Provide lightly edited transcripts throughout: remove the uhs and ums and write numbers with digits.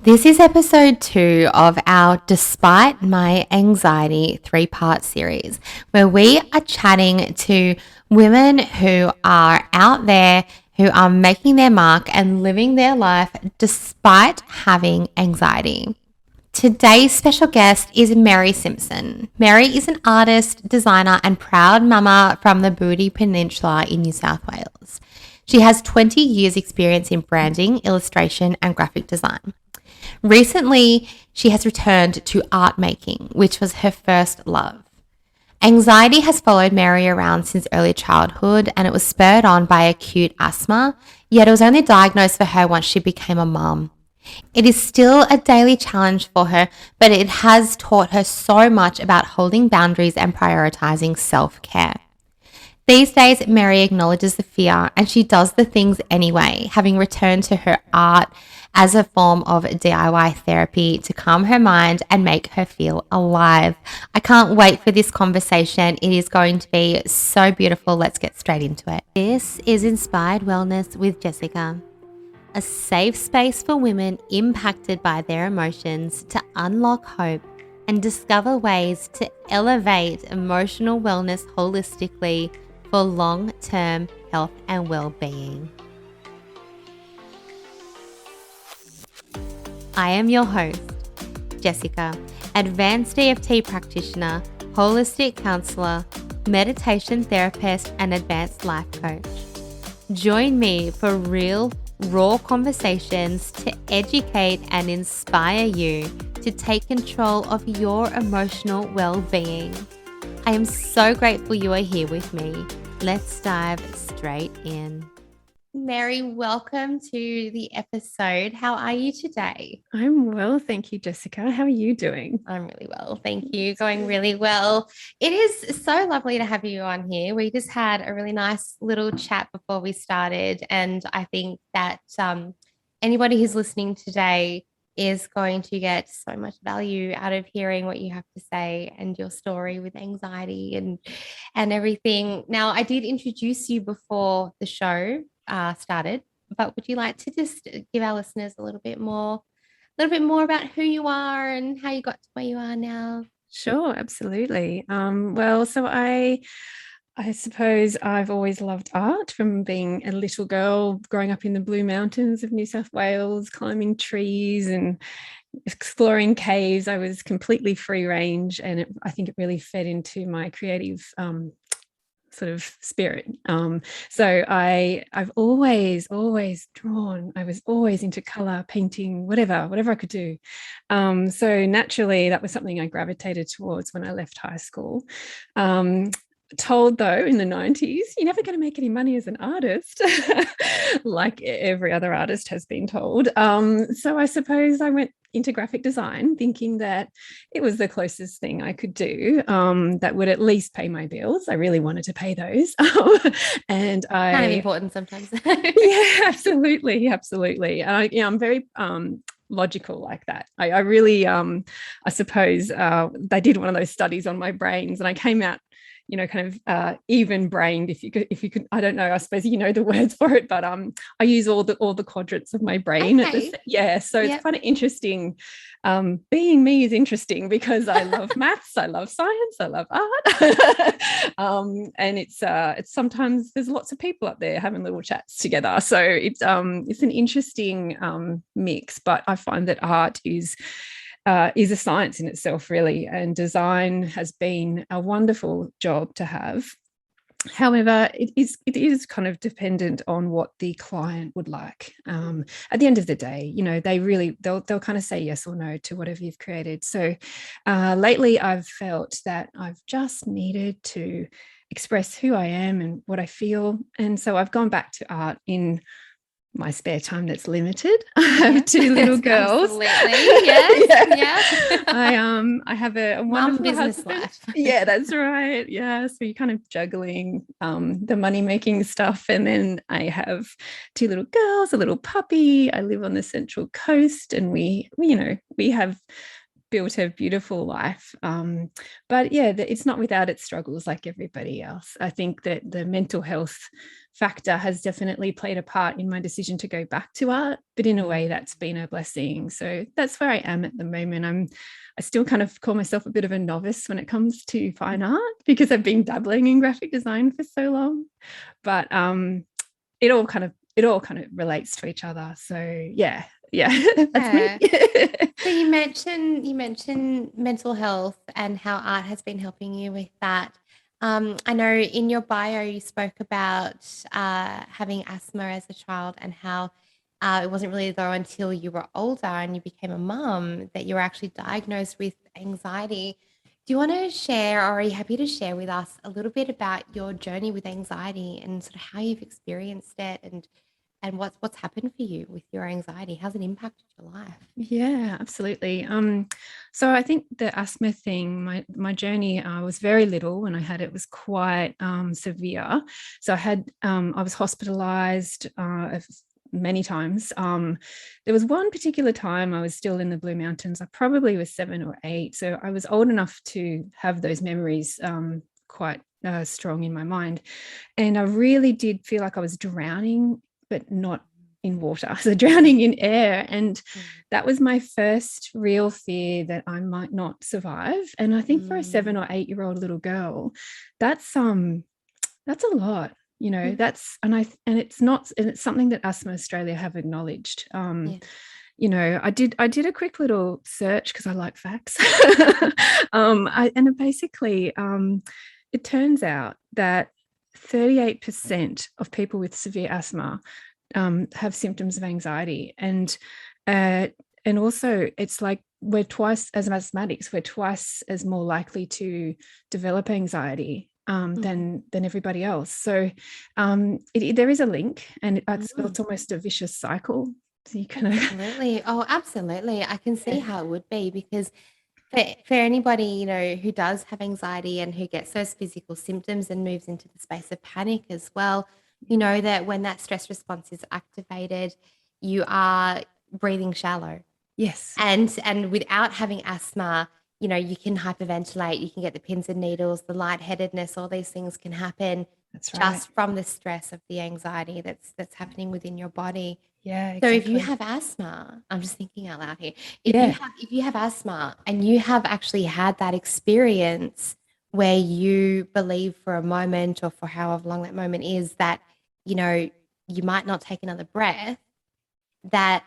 This is episode 2 of our Despite My Anxiety 3-part series, where we are chatting to women who are out there, who are making their mark and living their life despite having anxiety. Today's special guest is Mary Simpson. Mary is an artist, designer, and proud mama from the Bouddi Peninsula in New South Wales. She has 20 years experience in branding, illustration, and graphic design. Recently, she has returned to art making, which was her first love. Anxiety has followed Mary around since early childhood, and it was spurred on by acute asthma, yet it was only diagnosed for her once she became a mum. It is still a daily challenge for her, but it has taught her so much about holding boundaries and prioritising self-care. These days, Mary acknowledges the fear and she does the things anyway, having returned to her art as a form of DIY therapy to calm her mind and make her feel alive. I can't wait for this conversation. It is going to be so beautiful. Let's get straight into it. This is Inspired Wellness with Jessica, a safe space for women impacted by their emotions to unlock hope and discover ways to elevate emotional wellness holistically for long-term health and well-being. I am your host, Jessica, advanced EFT practitioner, holistic counselor, meditation therapist, and advanced life coach. Join me for real, raw conversations to educate and inspire you to take control of your emotional well-being. I am so grateful you are here with me. Let's dive straight in. Mary, welcome to the episode. How are you today? I'm well, thank you, Jessica. How are you doing? I'm really well, thank you. Going really well. It is so lovely to have you on here. We just had a really nice little chat before we started, and I think that anybody who's listening today is going to get so much value out of hearing what you have to say and your story with anxiety and everything. Now, I did introduce you before the show started, but would you like to just give our listeners a little bit more about who you are and how you got to where you are now? Sure, absolutely. I suppose I've always loved art from being a little girl, growing up in the Blue Mountains of New South Wales, climbing trees and exploring caves. I was completely free range, and I think it really fed into my creative sort of spirit. So I've always drawn. I was always into color, painting, whatever I could do. So naturally, that was something I gravitated towards when I left high school. Told though in the 90s, you're never going to make any money as an artist, like every other artist has been told. So I suppose I went into graphic design thinking that it was the closest thing I could do that would at least pay my bills. I really wanted to pay those. And Kind of important sometimes. Yeah, absolutely. I'm very logical like that. I really I suppose they did one of those studies on my brains and I came out kind of even brained, if you could, I don't know, I suppose you know the words for it, but I use all the quadrants of my brain. Okay. So it's kind of interesting. Being me is interesting because I love maths, I love science, I love art. And it's sometimes there's lots of people up there having little chats together. So it's an interesting mix, but I find that art is a science in itself, really, and design has been a wonderful job to have. However, it is kind of dependent on what the client would like. At the end of the day, they'll kind of say yes or no to whatever you've created. So lately, I've felt that I've just needed to express who I am and what I feel, and so I've gone back to art in my spare time that's limited. I have two little girls. Absolutely. Yes. I have a wonderful business husband. life. Yeah, that's right. Yeah. So you're kind of juggling the money-making stuff. And then I have two little girls, a little puppy. I live on the Central Coast and we have built a beautiful life. But yeah, it's not without its struggles like everybody else. I think that the mental health factor has definitely played a part in my decision to go back to art, but in a way that's been a blessing. So that's where I am at the moment. I still kind of call myself a bit of a novice when it comes to fine art because I've been dabbling in graphic design for so long, but it all kind of relates to each other. So yeah, that's me. So you mentioned mental health and how art has been helping you with that. I know in your bio you spoke about having asthma as a child and how it wasn't really though until you were older and you became a mum that you were actually diagnosed with anxiety. Do you want to share, or are you happy to share with us a little bit about your journey with anxiety and sort of how you've experienced it and what's happened for you with your anxiety? How's it impacted your life? Yeah, absolutely. So I think the asthma thing, my journey, I was very little when I had it, was quite severe. So I was hospitalized many times. There was one particular time I was still in the Blue Mountains. I probably was 7 or 8. So I was old enough to have those memories quite strong in my mind. And I really did feel like I was drowning, but not in water, so drowning in air. And that was my first real fear, that I might not survive. And I think for a 7 or 8-year-old little girl, that's a lot, and it's something that Asthma Australia have acknowledged. I did a quick little search because I like facts. It turns out that 38% of people with severe asthma have symptoms of anxiety, and also it's like we're twice, as asthmatics, we're twice as more likely to develop anxiety than everybody else. So there is a link, and it's almost a vicious cycle. So you can Absolutely. Oh, absolutely. I can see how it would be because for anybody, who does have anxiety and who gets those physical symptoms and moves into the space of panic as well, you know that when that stress response is activated, you are breathing shallow. Yes. And without having asthma, you can hyperventilate, you can get the pins and needles, the lightheadedness, all these things can happen. That's right. Just from the stress of the anxiety that's happening within your body. Yeah, So exactly. if you have asthma, I'm just thinking out loud here. If you have asthma and you have actually had that experience where you believe for a moment or for however long that moment is that, you might not take another breath, that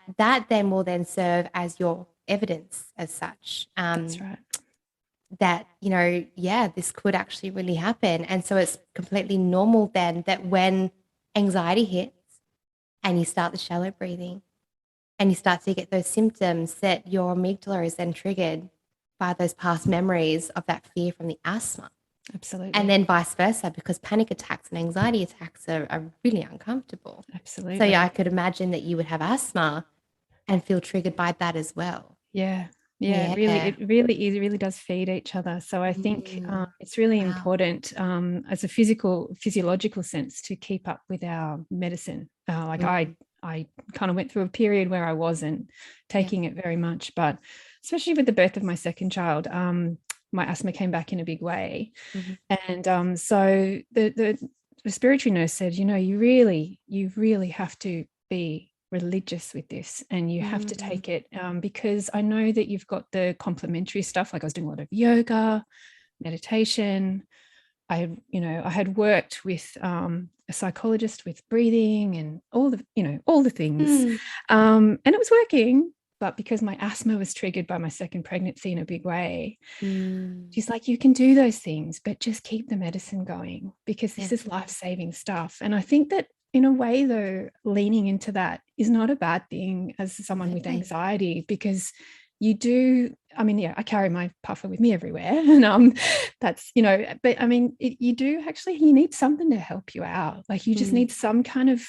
then will then serve as your evidence as such. That's right. That, this could actually really happen. And so it's completely normal then that when anxiety hits and you start the shallow breathing and you start to get those symptoms, that your amygdala is then triggered by those past memories of that fear from the asthma. Absolutely. And then vice versa, because panic attacks and anxiety attacks are really uncomfortable. Absolutely. So I could imagine that you would have asthma and feel triggered by that as well. Yeah. It really does feed each other. So I think it's really important as a physiological sense to keep up with our medicine. I kind of went through a period where I wasn't taking it very much, but especially with the birth of my second child, my asthma came back in a big way. And so the respiratory nurse said, you really have to be religious with this, and you have to take it because I know that you've got the complementary stuff. Like I was doing a lot of yoga, meditation. I had worked with a psychologist with breathing and all the things, and it was working. But because my asthma was triggered by my second pregnancy in a big way, she's like, you can do those things, but just keep the medicine going because this is life-saving stuff. And I think that in a way, though, leaning into that is not a bad thing as someone with anxiety, because you do, I carry my puffer with me everywhere, and that's, but you need something to help you out. Like you just need some kind of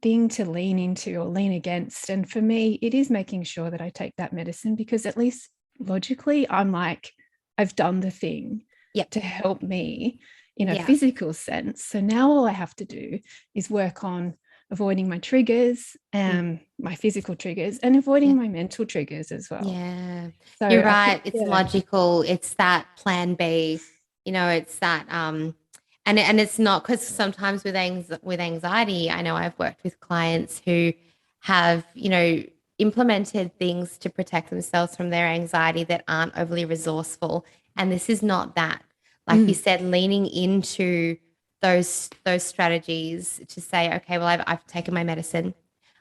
thing to lean into or lean against. And for me, it is making sure that I take that medicine, because at least logically, I'm like, I've done the thing to help me in a physical sense. So now all I have to do is work on avoiding my triggers and my physical triggers, and avoiding my mental triggers as well. Yeah. So you're right. It's logical. It's that plan B, it's that And it's not because sometimes with anxiety, I know I've worked with clients who have, implemented things to protect themselves from their anxiety that aren't overly resourceful. And this is not that. Like you said, leaning into those strategies to say, okay, well, I've taken my medicine.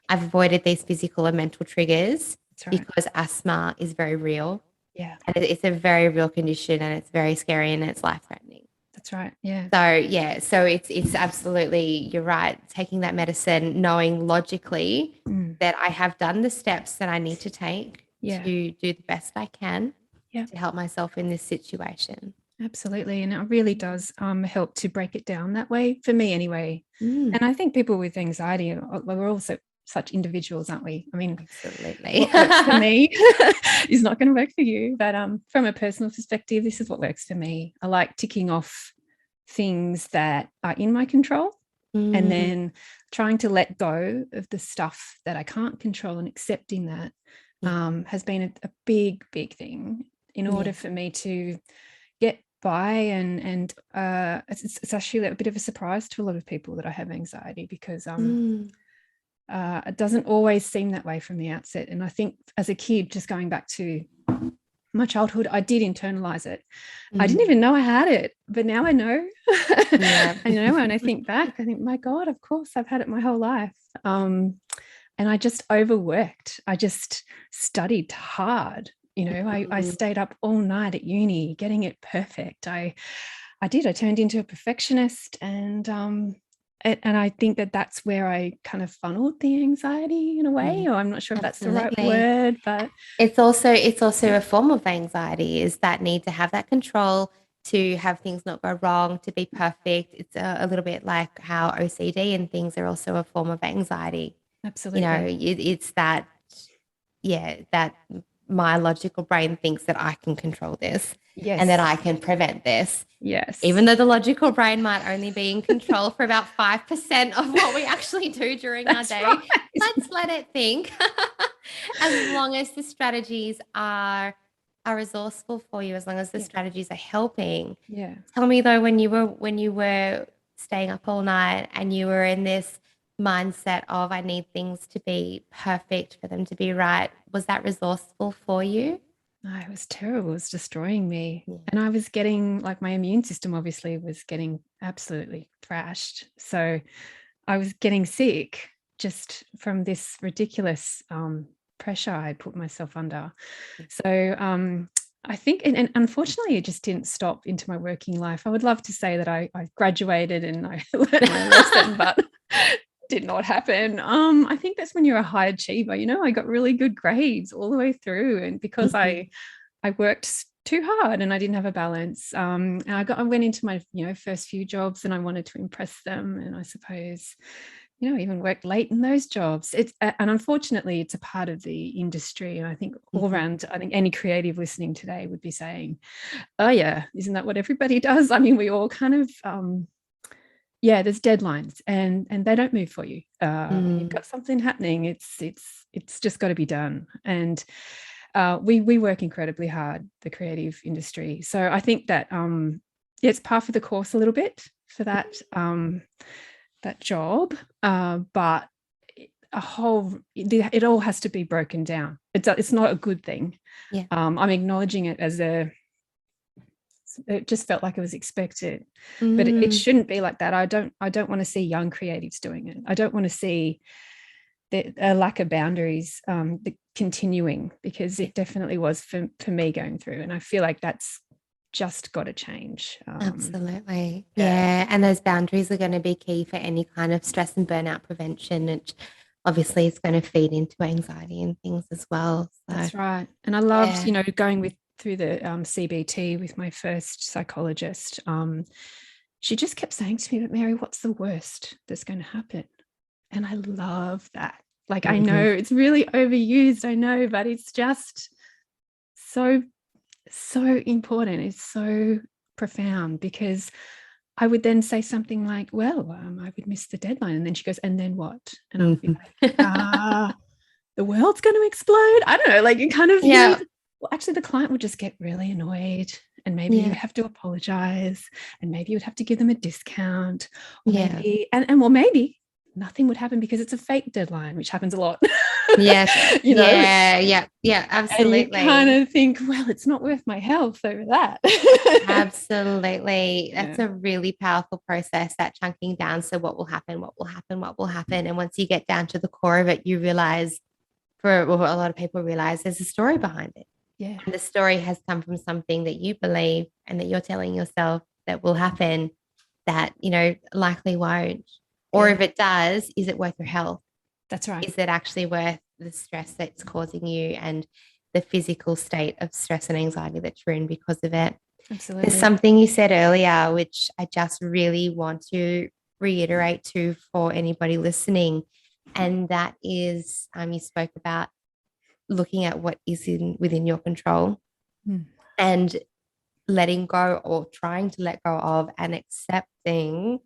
I've avoided these physical and mental triggers That's right. because asthma is very real. Yeah, And it's a very real condition and it's very scary and it's life threatening. that's right. Yeah. So yeah, so it's absolutely, you're right. Taking that medicine, knowing logically that I have done the steps that I need to take Yeah. to do the best I can Yeah. to help myself in this situation. Absolutely. And it really does help to break it down that way, for me anyway. Mm, And I think people with anxiety, we're also such individuals, aren't we? I mean, absolutely. what works for me is not going to work for you. But from a personal perspective, this is what works for me. I like ticking off things that are in my control and then trying to let go of the stuff that I can't control, and accepting that has been a big, big thing in order for me to get by. And it's actually a bit of a surprise to a lot of people that I have anxiety, because it doesn't always seem that way from the outset. And I think as a kid, just going back to my childhood, I did internalize it. I didn't even know I had it, but now I know. Yeah. And when I think back, I think, my God, of course I've had it my whole life. And I just overworked. I just studied hard. I stayed up all night at uni getting it perfect. I turned into a perfectionist, and I think that that's where I kind of funneled the anxiety in a way, or I'm not sure if that's the right word, but it's also a form of anxiety, is that need to have that control, to have things not go wrong, to be perfect. It's a little bit like how OCD and things are also a form of anxiety. absolutely. It's that, that my logical brain thinks that I can control this and that Yes. I can prevent this. Yes. Even though the logical brain might only be in control for about 5% of what we actually do during our day, right. let's let it think. As long as the strategies are resourceful for you, as long as the strategies are helping. Yeah. Tell me though, when you were staying up all night and you were in this mindset of I need things to be perfect for them to be right, was that resourceful for you? No, it was terrible. It was destroying me. Yeah. And I was getting, like, my immune system obviously was getting absolutely thrashed. So I was getting sick just from this ridiculous pressure I put myself under. So I think, and unfortunately, it just didn't stop into my working life. I would love to say that I graduated and I learned my lesson, but did not happen. I think that's when you're a high achiever. I got really good grades all the way through, and because I worked too hard and I didn't have a balance. And I went into my first few jobs and I wanted to impress them, and I suppose even worked late in those jobs. And unfortunately, it's a part of the industry. And I think all around, I think any creative listening today would be saying, "Oh yeah, isn't that what everybody does?" I mean, we all kind of there's deadlines, and they don't move for you. When you've got something happening, it's just got to be done. And we work incredibly hard, the creative industry. So I think that it's par for the course a little bit for that that job, but it all has to be broken down. It's not a good thing. Yeah. I'm acknowledging it as it just felt like it was expected, but it shouldn't be like that. I don't want to see young creatives doing it. I don't want to see a lack of boundaries continuing, because it definitely was for me going through, and I feel like that's just got to change. Absolutely. Yeah. And those boundaries are going to be key for any kind of stress and burnout prevention, which obviously is going to feed into anxiety and things as well. So, that's right. And I loved, going through the CBT with my first psychologist. She just kept saying to me, "But Mary, what's the worst that's going to happen?" And I love that. Like, I know it's really overused, I know, but it's just so important. It's so profound, because I would then say something like, "Well, I would miss the deadline." And then she goes, "And then what?" And I would be like, the world's going to explode. I don't know, like, it kind of, well, actually the client would just get really annoyed, and maybe you would have to apologize, and maybe you would have to give them a discount, or maybe and well, maybe nothing would happen because it's a fake deadline, which happens a lot. Yes. You know? Yeah, absolutely. And you kind of think, well, it's not worth my health over that. Absolutely. That's a really powerful process, that chunking down. So what will happen, what will happen, what will happen. And once you get down to the core of it, you realize, a lot of people realize, there's a story behind it. Yeah. And the story has come from something that you believe and that you're telling yourself that will happen, that, likely won't. Or if it does, is it worth your health? That's right. Is it actually worth the stress that's causing you and the physical state of stress and anxiety that you're in because of it? Absolutely. There's something you said earlier, which I just really want to reiterate to for anybody listening. And that is, you spoke about looking at what is within your control and letting go, or trying to let go of, and accepting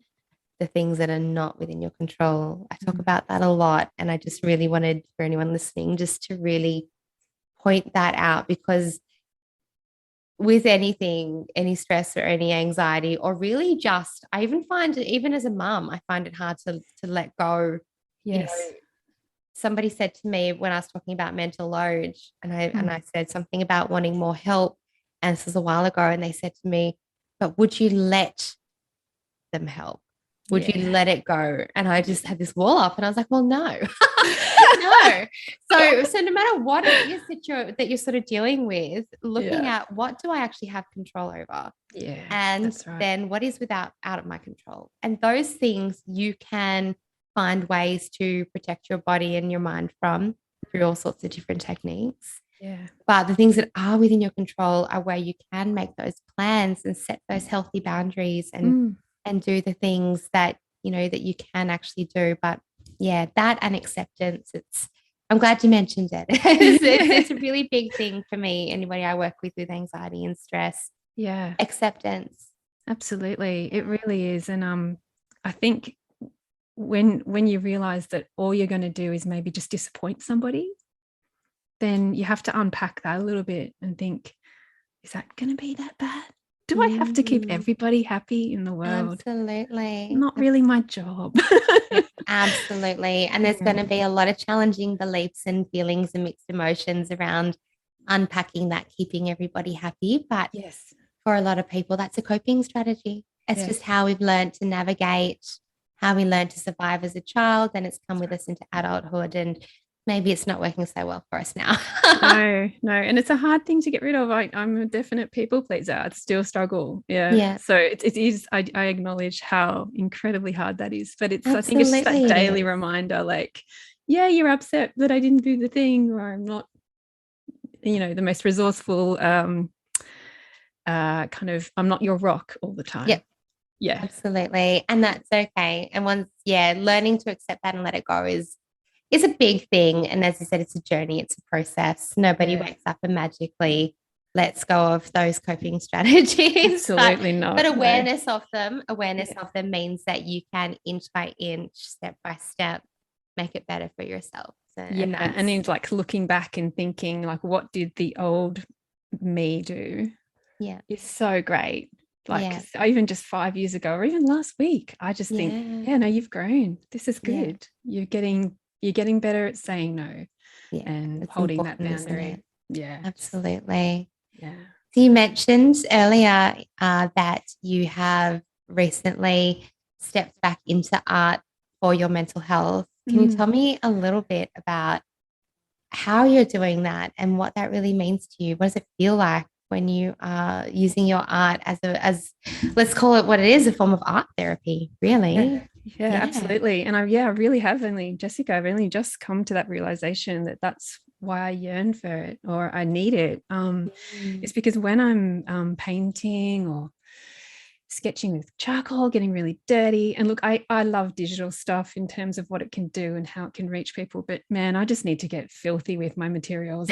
the things that are not within your control. I talk about that a lot. And I just really wanted, for anyone listening, just to really point that out, because with anything, any stress or any anxiety, or really just, I even find it, even as a mum, I find it hard to let go. Yes. Somebody said to me when I was talking about mental load, and I said something about wanting more help, and this was a while ago, and they said to me, but would you let them help? Would you let it go? And I just had this wall up, and I was like, well, no. No. So no matter what it is that you're sort of dealing with, looking at, what do I actually have control over? Yeah. And then what is out of my control? And those things you can find ways to protect your body and your mind from through all sorts of different techniques. Yeah. But the things that are within your control are where you can make those plans and set those healthy boundaries and do the things that, that you can actually do. But yeah, that and acceptance, I'm glad you mentioned it. It's a really big thing for me, anybody I work with anxiety and stress. Yeah. Acceptance. Absolutely. It really is. And I think when you realize that all you're going to do is maybe just disappoint somebody, then you have to unpack that a little bit and think, is that going to be that bad? Do I have to keep everybody happy in the world? Absolutely. Not really my job. Absolutely. And there's going to be a lot of challenging beliefs and feelings and mixed emotions around unpacking that, keeping everybody happy. But yes, for a lot of people, that's a coping strategy. It's just how we've learned to navigate, how we learned to survive as a child, and it's come with us into adulthood. And maybe it's not working so well for us now. No. And it's a hard thing to get rid of. I'm a definite people pleaser. I still struggle. Yeah. So it is, I acknowledge how incredibly hard that is. But I think it's just that daily reminder, like, yeah, you're upset that I didn't do the thing, or I'm not, the most resourceful, I'm not your rock all the time. Yep. Yeah. Absolutely. And that's okay. And learning to accept that and let it go is a big thing. And as you said, it's a journey, it's a process. Nobody wakes up and magically lets go of those coping strategies. Absolutely not. But awareness of them means that you can inch by inch, step by step, make it better for yourself. So, and then like looking back and thinking, like, what did the old me do? Yeah, it's so great. Like even just 5 years ago, or even last week, I just think, no, you've grown. This is good. You're getting better at saying no and holding that boundary. Yeah, absolutely. Yeah. So you mentioned earlier that you have recently stepped back into art for your mental health. Can you tell me a little bit about how you're doing that and what that really means to you? What does it feel like when you are using your art as let's call it what it is, a form of art therapy, really? Yeah, absolutely. And I've only just come to that realization that that's why I yearn for it, or I need it. It's because when I'm painting or sketching with charcoal, getting really dirty, and look, I love digital stuff in terms of what it can do and how it can reach people, but man, I just need to get filthy with my materials.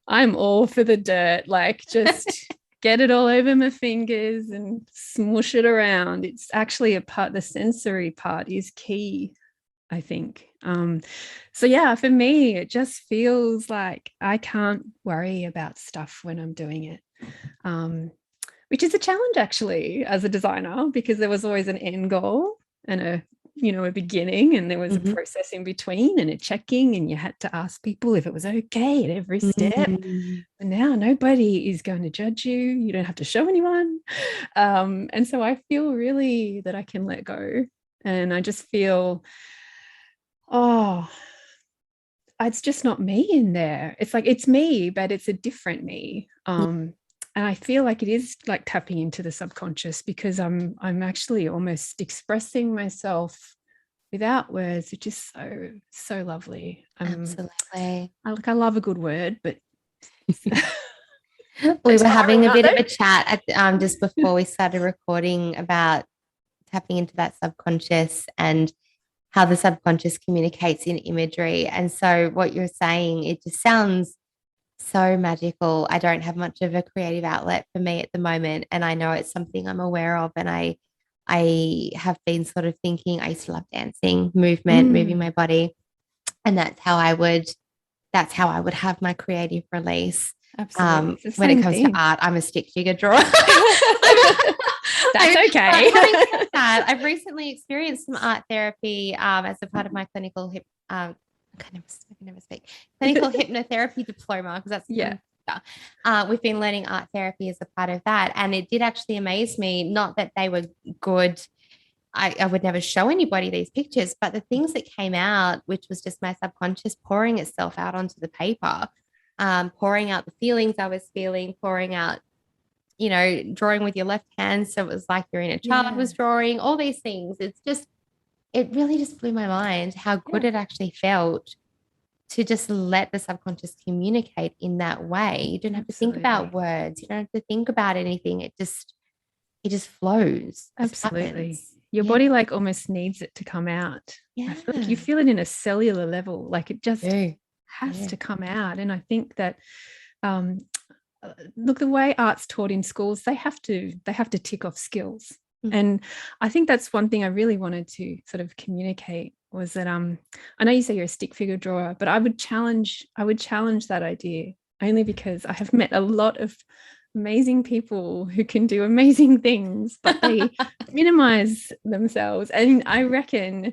I'm all for the dirt, like just get it all over my fingers and smush it around. It's actually the sensory part is key, I think. So yeah, for me, it just feels like I can't worry about stuff when I'm doing it. which is a challenge actually as a designer, because there was always an end goal and a beginning, and there was a process in between and a checking, and you had to ask people if it was okay at every step. And now nobody is going to judge you. You don't have to show anyone. And so I feel really that I can let go, and I just feel, it's just not me in there. It's like, it's me, but it's a different me. And I feel like it is like tapping into the subconscious, because I'm actually almost expressing myself without words, which is so lovely. Absolutely. I love a good word, but we were having a bit of a chat just before we started recording about tapping into that subconscious and how the subconscious communicates in imagery. And so what you're saying, it just sounds so magical. I don't have much of a creative outlet for me at the moment, and I know it's something I'm aware of, and I have been sort of thinking, I used to love dancing, movement, moving my body, and that's how I would have my creative release. Absolutely. When it comes to art, I'm a stick figure drawer. That's okay. I've recently experienced some art therapy as a part of my clinical hypnotherapy diploma, because that's we've been learning art therapy as a part of that, and it did actually amaze me. Not that they were good. I would never show anybody these pictures, but the things that came out, which was just my subconscious pouring itself out onto the paper, pouring out the feelings I was feeling, pouring out, drawing with your left hand. So it was like your inner child was drawing, all these things. It really just blew my mind how good it actually felt to just let the subconscious communicate in that way. You don't have to think about words. You don't have to think about anything. It just flows. Absolutely. Your body like almost needs it to come out. Yeah. I feel like you feel it in a cellular level, like it just has to come out. And I think that look, the way art's taught in schools, they have to tick off skills. And I think that's one thing I really wanted to sort of communicate, was that I know you say you're a stick figure drawer, but I would challenge that idea, only because I have met a lot of amazing people who can do amazing things, but they minimize themselves. And I reckon,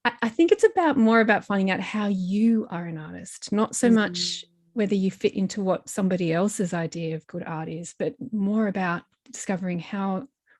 I think it's more about finding out how you are an artist, not so much whether you fit into what somebody else's idea of good art is, but more about discovering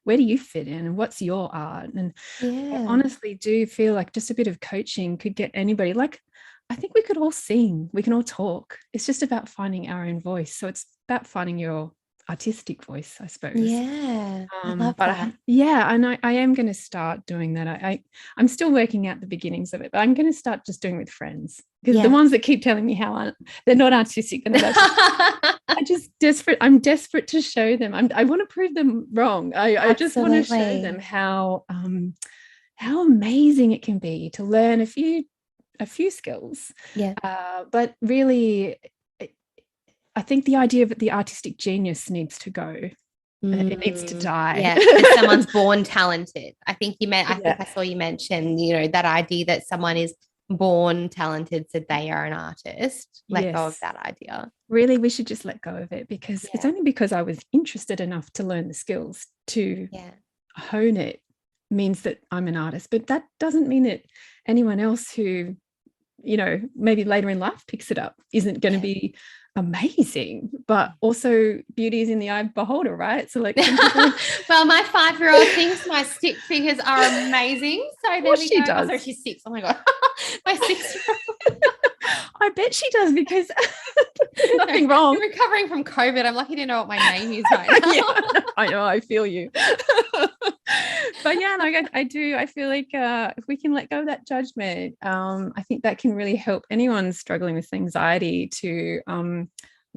where do you fit in and what's your art. And I honestly do feel like just a bit of coaching could get anybody. Like, I think we could all sing, we can all talk. It's just about finding our own voice. So it's about finding your artistic voice, I suppose. I love that. And I am going to start doing that. I'm still working out the beginnings of it, but I'm going to start just doing it with friends, because the ones that keep telling me how they're not artistic, I'm desperate to show them. I want to prove them wrong. I just want to show them how amazing it can be to learn a few skills. But really, I think the idea of the artistic genius needs to go. It needs to die. If someone's born talented. I think I saw you mention, that idea that someone is born talented, so they are an artist. Let go of that idea. Really, we should just let go of it, because it's only because I was interested enough to learn the skills to hone it means that I'm an artist. But that doesn't mean that anyone else who, maybe later in life picks it up isn't going to be amazing. But also, beauty is in the eye of the beholder, right? So like, well, my 5-year-old thinks my stick figures are amazing. So there we go. Does. Oh, she's 6. Oh my god, my 6-year-old. I bet she does, because nothing wrong. You're recovering from COVID. I'm lucky to know what my name is right now. I know. I feel you. But I feel like if we can let go of that judgment, I think that can really help anyone struggling with anxiety to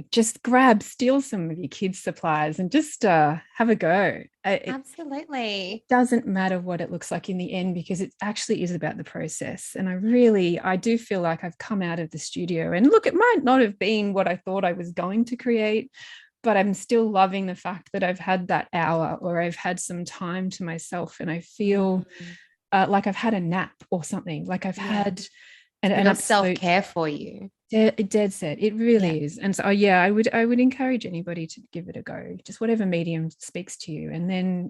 just steal some of your kids' supplies and just have a go. Absolutely. It doesn't matter what it looks like in the end, because it actually is about the process. And I do feel like I've come out of the studio, and look, it might not have been what I thought I was going to create, but I'm still loving the fact that I've had that hour, or I've had some time to myself, and I feel like I've had a nap or something, like I've had enough self-care for you. Dead set. It Yeah. really is. And so, yeah, I would encourage anybody to give it a go. Just whatever medium speaks to you, and then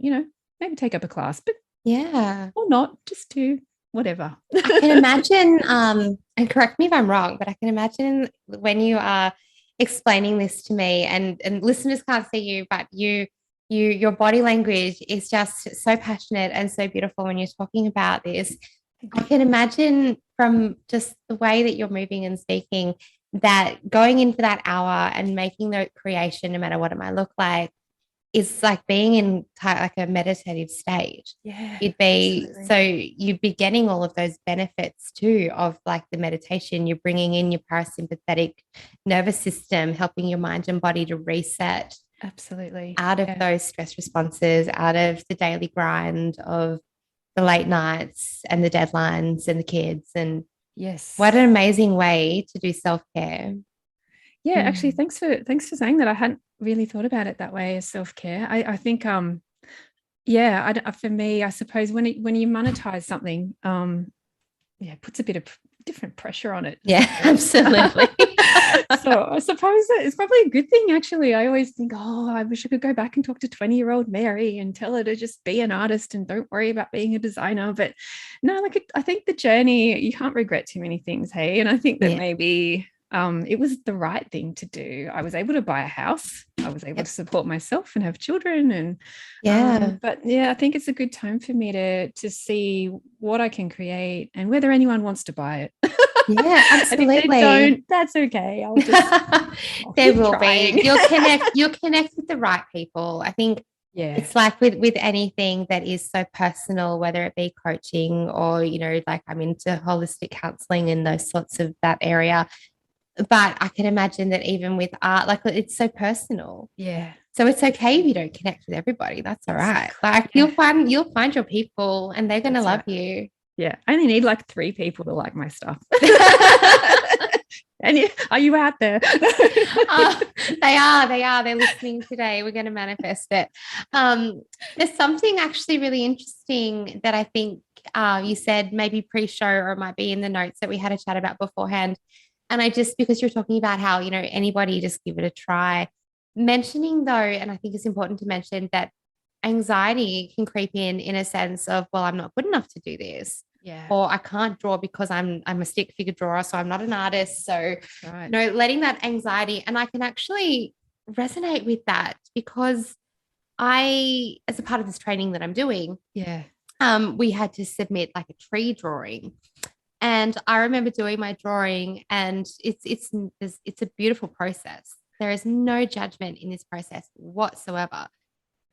maybe take up a class, but Yeah. or not, just do whatever. I can imagine, and correct me if I'm wrong, but I can imagine when you are explaining this to me, and listeners can't see you, but your body language is just so passionate and so beautiful when you're talking about this. Thank I you. can imagine from just the way that you're moving and speaking that going into that hour and making the creation, no matter what it might look like, is like being in like a meditative state. Yeah, So absolutely. you'd be getting all of those benefits too of like the meditation. You're bringing in your parasympathetic nervous system, helping your mind and body to reset Absolutely. out of Yeah. those stress responses, out of the daily grind of the late nights and the deadlines and the kids. And what an Yes. amazing way to do self-care. Yeah, actually, Mm. thanks for saying that. I hadn't really thought about it that way as self-care. I think yeah, for me, I suppose when you monetize something, yeah, it puts a bit of different pressure on it, Yeah, doesn't it? absolutely. So I suppose that it's probably a good thing, actually. I always think, oh, I wish I could go back and talk to 20-year-old Mary and tell her to just be an artist and don't worry about being a designer. But no, I think the journey, you can't regret too many things, hey? And I think that Yeah. maybe it was the right thing to do. I was able to buy a house. I was able Yep. to support myself and have children. And Yeah. but yeah, I think it's a good time for me to see what I can create and whether anyone wants to buy it. Yeah, And if they absolutely. don't, that's okay. I'll There keep will be. trying. You'll connect with the right people. I think Yeah. it's like with anything that is so personal, whether it be coaching or, like I'm into holistic counseling and those sorts of that area. But I can imagine that even with art, like it's so personal. Yeah. So it's okay if you don't connect with everybody. That's all right. Exactly. Like Yeah. you'll find your people and they're gonna That's love right. you. Yeah. I only need like 3 people to like my stuff. And are you out there? Oh, they are. They're listening today. We're going to manifest it. There's something actually really interesting that I think you said maybe pre-show or it might be in the notes that we had a chat about beforehand. And I just, because you're talking about how, anybody just give it a try. Mentioning though, and I think it's important to mention that anxiety can creep in a sense of, well, I'm not good enough to do this, Yeah. or I can't draw because I'm a stick figure drawer, so I'm not an artist. So, Right. letting that anxiety, and I can actually resonate with that because as a part of this training that I'm doing, Yeah. we had to submit like a tree drawing. And I remember doing my drawing, and it's a beautiful process. There is no judgment in this process whatsoever.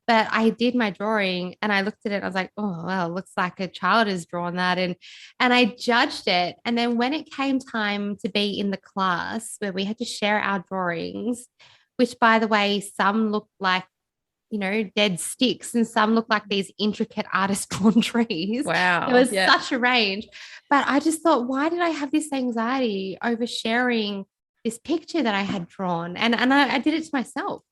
But I did my drawing and I looked at it and I was like, oh, well, it looks like a child has drawn that. And I judged it. And then when it came time to be in the class where we had to share our drawings, which by the way, some looked like, dead sticks and some looked like these intricate artist drawn trees. There Wow. was Yeah. such a range. But I just thought, why did I have this anxiety over sharing this picture that I had drawn? And I did it to myself.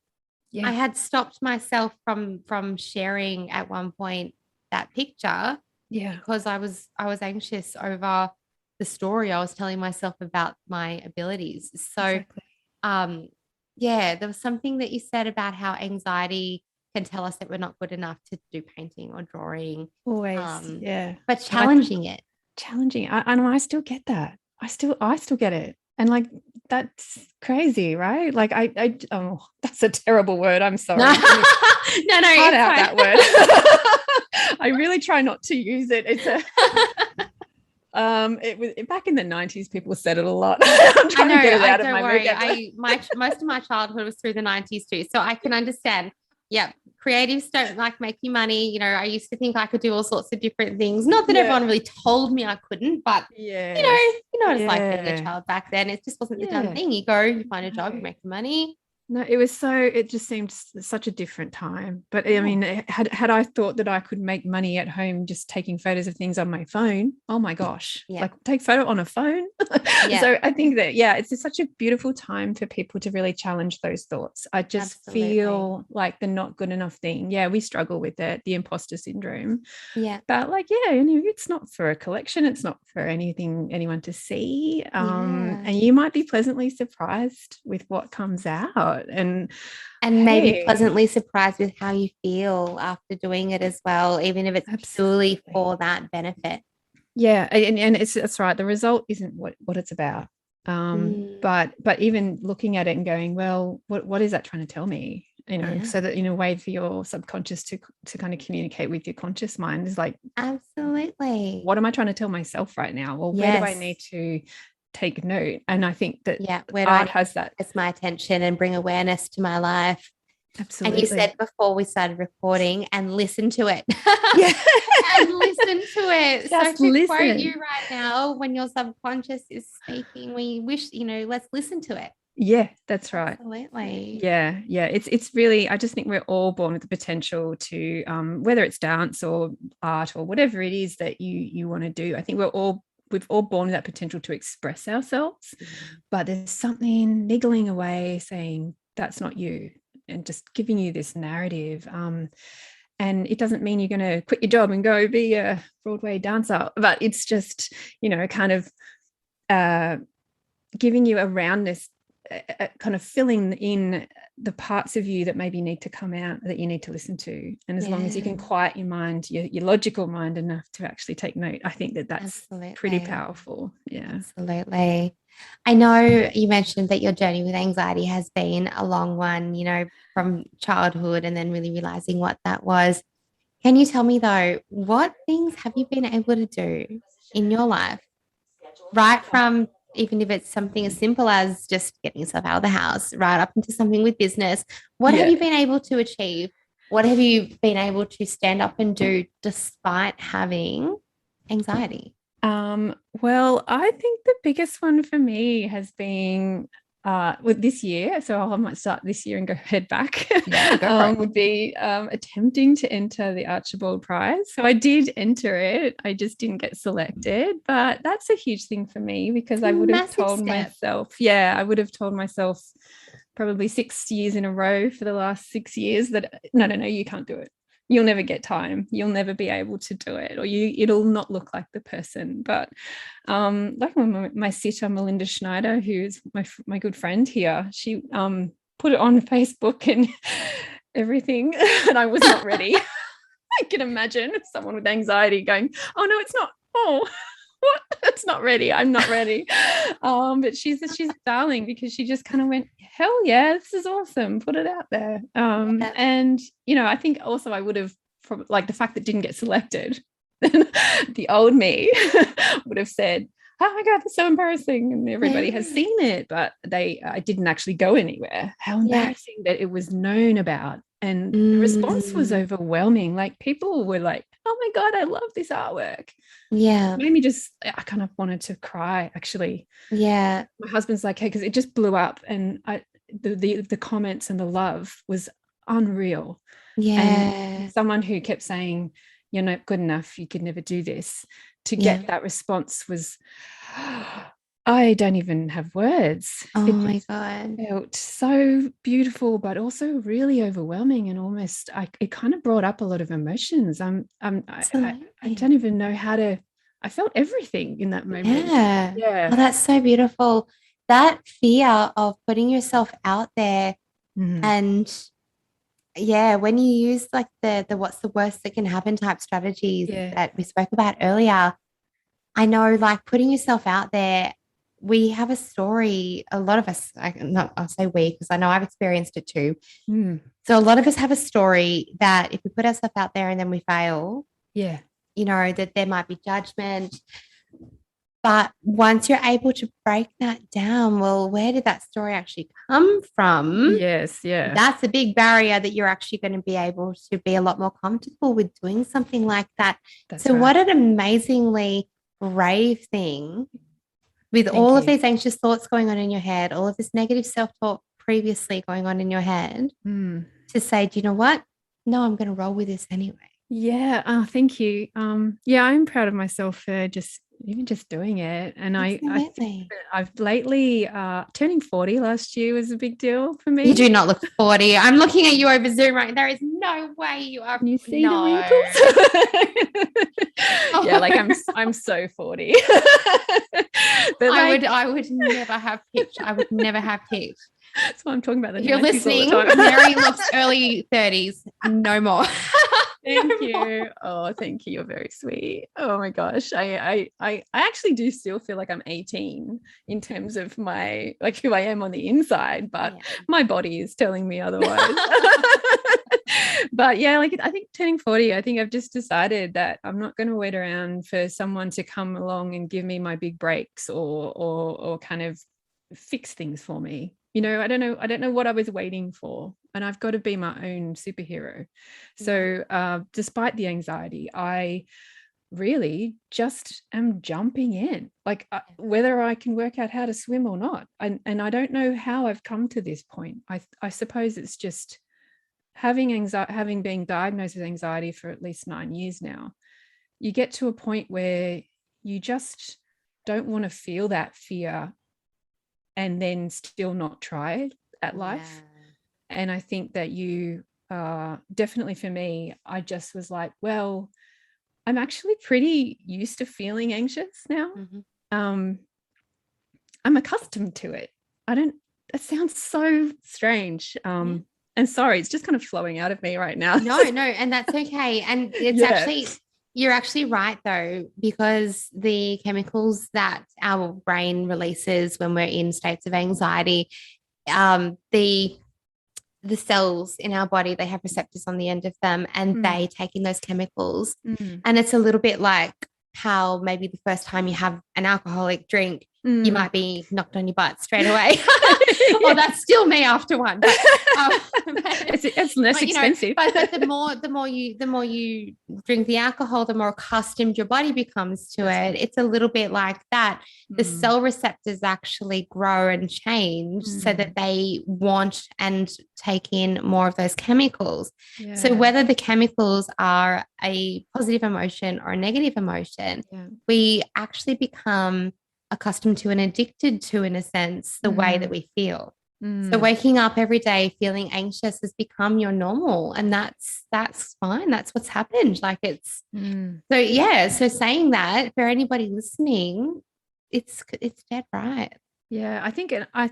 I Yeah. had stopped myself from sharing at one point that picture Yeah. because I was anxious over the story I was telling myself about my abilities. So Exactly. um yeah, there was something that you said about how anxiety can tell us that we're not good enough to do painting or drawing. Always. Um Yeah. but And I challenging it. challenging. And I still get that. I still get it. And like that's crazy, right? Like oh, that's a terrible word. I'm No, sorry. Let me no, cut it's out fine. that word. I really try not to use it. It's a it was back in the 90s, people said it a lot. I'm trying to get it I out of don't my worry. vocabulary. Most of my childhood was through the 90s too. So I can understand. Yeah. Creatives don't like making money. I used to think I could do all sorts of different things. Not that Yeah. everyone really told me I couldn't, but you know, Yes. you know what it's like being a Yeah. child back then. It just wasn't the done Yeah. thing. You go, you find a job, you No. make the money. No, it just seemed such a different time. But I mean, had I thought that I could make money at home just taking photos of things on my phone, oh my gosh, Yeah. like take photo on a phone. Yeah. So I think that, yeah, it's just such a beautiful time for people to really challenge those thoughts. I just Absolutely. feel like the not good enough thing. Yeah, we struggle with it, the imposter syndrome. Yeah. But like, yeah, it's not for a collection, it's not for anyone to see. And you might be pleasantly surprised with what comes out, and maybe pleasantly surprised with how you feel after doing it as well, even if it's purely for that benefit. Yeah, and that's right. The result isn't what it's about. But even looking at it and going, well, what is that trying to tell me? So that in a way for your subconscious to kind of communicate with your conscious mind is like, absolutely, what am I trying to tell myself right now? Well, where do I need to take note? And I think that art has that. It's my attention and bring awareness to my life. Absolutely. And you said before we started recording, and listen to it. Yeah. And listen to it. Just so to listen. quote you right now, when your subconscious is speaking, we wish, let's listen to it. Yeah, that's right. Absolutely. Yeah. It's really, I just think we're all born with the potential to, whether it's dance or art or whatever it is that you want to do. I think we've all born with that potential to express ourselves, but there's something niggling away saying that's not you, and just giving you this narrative. And it doesn't mean you're going to quit your job and go be a Broadway dancer, but it's just, kind of giving you a roundness, kind of filling in the parts of you that maybe need to come out, that you need to listen to. And as long as you can quiet your mind, your logical mind enough to actually take note, I think that's pretty powerful. Yeah. Absolutely. I know you mentioned that your journey with anxiety has been a long one, from childhood and then really realizing what that was. Can you tell me though, what things have you been able to do in your life, right from even if it's something as simple as just getting yourself out of the house, right up into something with business? What have you been able to achieve? What have you been able to stand up and do despite having anxiety? Well, I think the biggest one for me has been with this year, so I might start this year and head back. Would be attempting to enter the Archibald Prize. So I did enter it, I just didn't get selected, but that's a huge thing for me, because I would have told myself probably 6 years in a row for the last 6 years that no, you can't do it. You'll never get time. You'll never be able to do it, or it'll not look like the person. But like my sitter, Melinda Schneider, who's my good friend here, she put it on Facebook and everything, and I was not ready. I can imagine someone with anxiety going, "Oh no, it's not. Oh, what? It's not ready. I'm not ready." But she's a darling, because she just kind of went, hell yeah, this is awesome, put it out there. And I think also I would have, like, the fact that didn't get selected, the old me would have said, oh my god, that's so embarrassing, and everybody has seen it, but I didn't actually go anywhere. How embarrassing that it was known about. And the response was overwhelming. Like, people were like, oh my god, I love this artwork. Yeah. It made me I kind of wanted to cry, actually. Yeah. My husband's like, hey, because it just blew up, and the comments and the love was unreal. Yeah. And someone who kept saying, you're not good enough, you could never do this, to get that response was, I don't even have words. Oh my god. Felt so beautiful, but also really overwhelming, and almost it kind of brought up a lot of emotions. I don't even know how to. I felt everything in that moment. Yeah. Oh, that's so beautiful. That fear of putting yourself out there, and when you use like the what's the worst that can happen type strategies that we spoke about earlier, I know, like, putting yourself out there, we have a story, a lot of us, I'll say we, because I know I've experienced it too. So a lot of us have a story that if we put ourselves out there and then we fail, that there might be judgment. But once you're able to break that down, well, where did that story actually come from? Yes, yeah. That's a big barrier that you're actually going to be able to be a lot more comfortable with doing something like that. What an amazingly brave thing, with all of these anxious thoughts going on in your head, all of this negative self-talk previously going on in your head Mm. to say, do you know what? No, I'm going to roll with this anyway. Yeah. Oh, thank you. Yeah, I'm proud of myself for just doing it. And I think Absolutely. that I've lately turning 40 last year was a big deal for me. You do not look 40. I'm looking at you over Zoom right. There is no way you are. Can you see no. the wrinkles? Yeah, like I'm so 40. But I would never have picked. I would never have picked. That's why I'm talking about the. If you're 90s listening, all the time. Mary looks early 30s. No more. Thank you. Oh, thank you. You're very sweet. Oh my gosh. I actually do still feel like I'm 18 in terms of my like who I am on the inside, but my body is telling me otherwise. But yeah, like I think turning 40, I think I've just decided that I'm not going to wait around for someone to come along and give me my big breaks or kind of fix things for me. You know, I don't know what I was waiting for, and I've got to be my own superhero. So despite the anxiety, I really just am jumping in, like whether I can work out how to swim or not. And I don't know how I've come to this point. I suppose it's just having been diagnosed with anxiety for at least 9 years now. You get to a point where you just don't want to feel that fear and then still not try at life. And I think that you definitely for me, I just was like, well, I'm actually pretty used to feeling anxious now. I'm accustomed to it. That sounds so strange. And sorry, it's just kind of flowing out of me right now. No, and that's okay. And it's actually, you're actually right though, because the chemicals that our brain releases when we're in states of anxiety, the cells in our body, they have receptors on the end of them, and they take in those chemicals. And it's a little bit like how maybe the first time you have an alcoholic drink, you might be knocked on your butt straight away. Or that's still me after one. But, it's less expensive. But the more you drink the alcohol, the more accustomed your body becomes to it. It's a little bit like that. The cell receptors actually grow and change so that they want and take in more of those chemicals. So whether the chemicals are a positive emotion or a negative emotion, we actually become accustomed to and addicted to, in a sense, the way that we feel. So waking up every day feeling anxious has become your normal, and that's fine. That's what's happened. Like it's so saying that for anybody listening, it's dead right. Yeah, I think, and I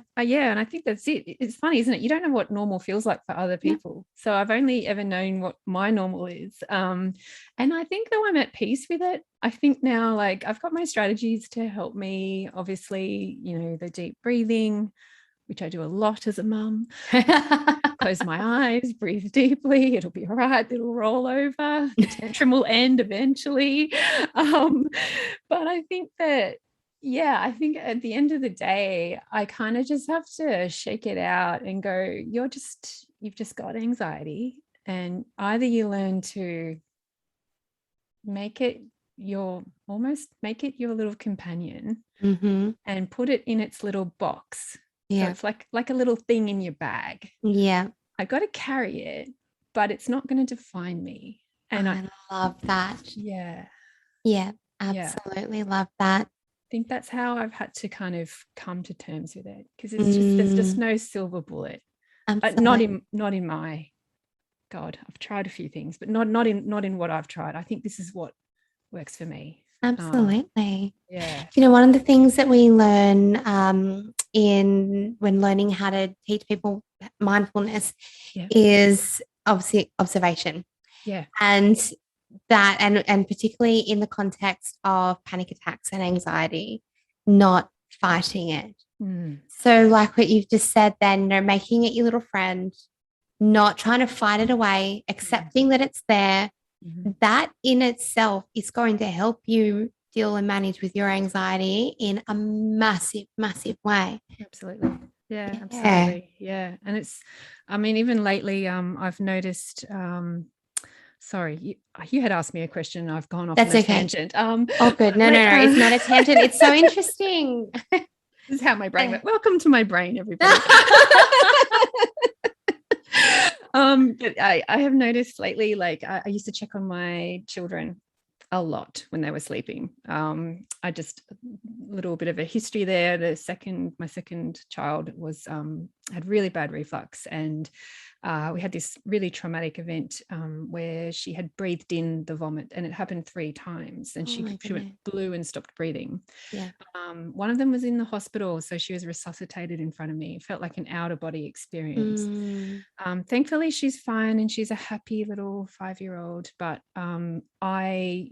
think that's it. It's funny, isn't it? You don't know what normal feels like for other people. So I've only ever known what my normal is. And I think though I'm at peace with it. I think now, like I've got my strategies to help me. Obviously, you know, the deep breathing, which I do a lot as a mum. Close my eyes, breathe deeply. It'll be all right. It'll roll over. The tantrum will end eventually. But I think that, I think at the end of the day, I kind of just have to shake it out and go, you've just got anxiety, and either you learn to make it your little companion and put it in its little box. So it's like a little thing in your bag. I got to carry it, but it's not going to define me. And I love that. Absolutely love that. I think that's how I've had to kind of come to terms with it, because it's just there's just no silver bullet. Not in my God. I've tried a few things, but not in what I've tried. I think this is what works for me. Absolutely. You know, one of the things that we learn when learning how to teach people mindfulness is obviously observation. And that, and particularly in the context of panic attacks and anxiety, not fighting it. So like what you've just said then, you know, making it your little friend, not trying to fight it away, accepting that it's there. That in itself is going to help you deal and manage with your anxiety in a massive, massive way. Absolutely. Absolutely. And it's, I mean, even lately, I've noticed, sorry, you had asked me a question. I've gone off on a tangent. Oh, good. No, it's not a tangent. It's so interesting. This is how my brain went. Welcome to my brain, everybody. But I have noticed lately, like I used to check on my children a lot when they were sleeping. I just a little bit of a history there. My second child was had really bad reflux, and we had this really traumatic event where she had breathed in the vomit, and it happened 3 times, and she went blue and stopped breathing. Yeah. One of them was in the hospital, so she was resuscitated in front of me. It felt like an out of body experience. Thankfully, she's fine, and she's a happy little 5-year-old. But I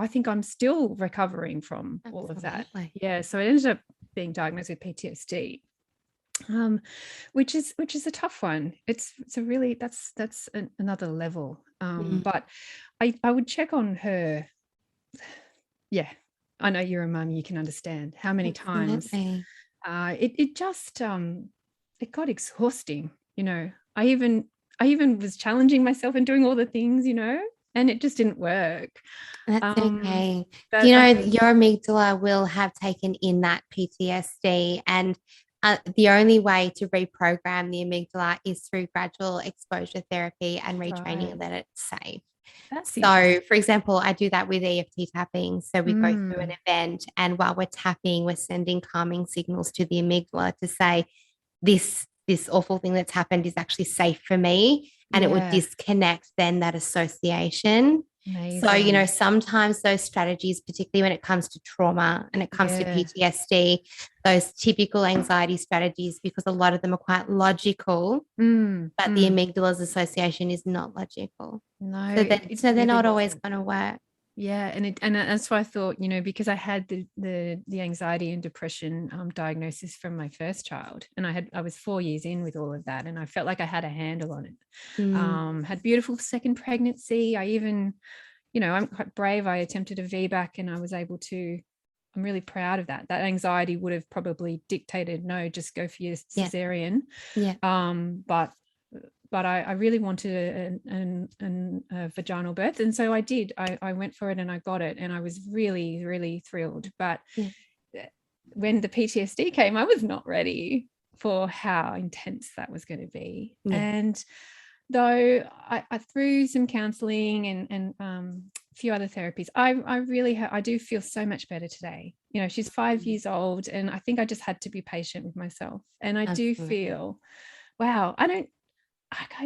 think I'm still recovering from all of that. Yeah. So it ended up being diagnosed with PTSD, which is a tough one. It's a really, that's another level. But I would check on her. Yeah. I know you're a mum, you can understand how many times it just it got exhausting. I even was challenging myself and doing all the things, and it just didn't work. That's okay. Your amygdala will have taken in that PTSD, and the only way to reprogram the amygdala is through gradual exposure therapy and retraining that it's safe. So, for example, I do that with EFT tapping. So we go through an event, and while we're tapping, we're sending calming signals to the amygdala to say, this awful thing that's happened is actually safe for me. And it would disconnect then that association. Amazing. So, sometimes those strategies, particularly when it comes to trauma and it comes to PTSD, those typical anxiety strategies, because a lot of them are quite logical, but the amygdala's association is not logical. No. So they're not always going to work. Yeah. And that's why I thought, because I had the anxiety and depression diagnosis from my first child, and I was 4 years in with all of that, and I felt like I had a handle on it. Had beautiful second pregnancy. I even, I'm quite brave. I attempted a VBAC, and I was able to. I'm really proud of that. That anxiety would have probably dictated, no, just go for your cesarean. Yeah. But I really wanted a vaginal birth. And so I did. I went for it and I got it. And I was really, really thrilled. But when the PTSD came, I was not ready for how intense that was going to be. Yeah. And though I through some counseling and a few other therapies, I do feel so much better today. She's 5 years old, and I think I just had to be patient with myself. And I do feel, wow, I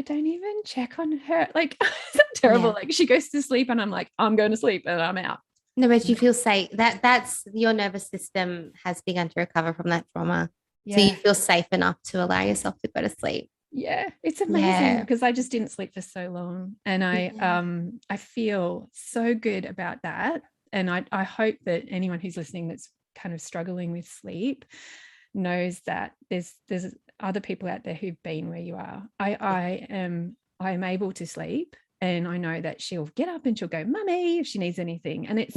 don't even check on her. Like, it's terrible. Yeah. Like, she goes to sleep and I'm like, I'm going to sleep and I'm out. No, but you feel safe. That's your nervous system has begun to recover from that trauma. Yeah. So you feel safe enough to allow yourself to go to sleep. Yeah, it's amazing because I just didn't sleep for so long, and I feel so good about that. And I hope that anyone who's listening that's kind of struggling with sleep knows that there's other people out there who've been where you are. I am able to sleep, and I know that she'll get up and she'll go, "Mummy," if she needs anything. And it's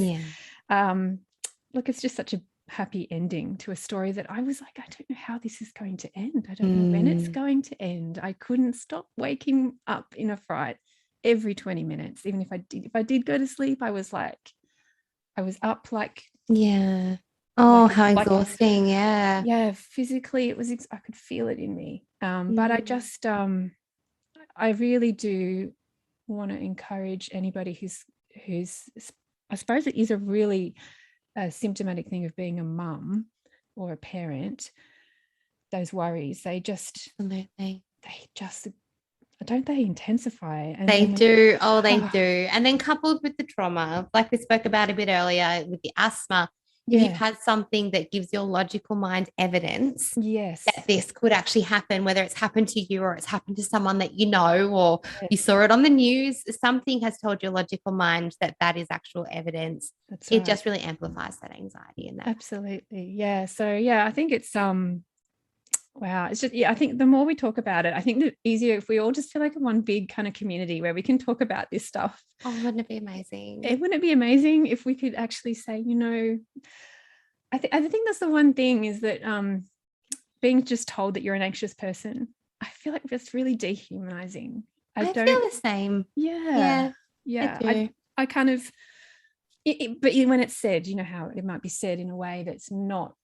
look, it's just such a happy ending to a story that I was like, I don't know how this is going to end. I don't know when it's going to end. I couldn't stop waking up in a fright every 20 minutes. Even if I did go to sleep, I was up like, oh, how exhausting. Physically it was, I could feel it in me. But I just I really do want to encourage anybody who's I suppose it is a really symptomatic thing of being a mum or a parent. Those worries, they just don't they intensify? And they do. Oh, they do. And then coupled with the trauma, like we spoke about a bit earlier with the asthma, if you've had something that gives your logical mind evidence that this could actually happen, whether it's happened to you or it's happened to someone that you know, or you saw it on the news, something has told your logical mind that is actual evidence. That's right. It just really amplifies that anxiety and that. Absolutely. Yeah. So I think it's wow. It's just, I think the more we talk about it, I think the easier if we all just feel like one big kind of community where we can talk about this stuff. Oh, wouldn't it be amazing? Wouldn't it be amazing if we could actually say, I think that's the one thing is that being just told that you're an anxious person, I feel like that's really dehumanizing. I feel the same. Yeah. I kind of, but when it's said, how it might be said in a way that's not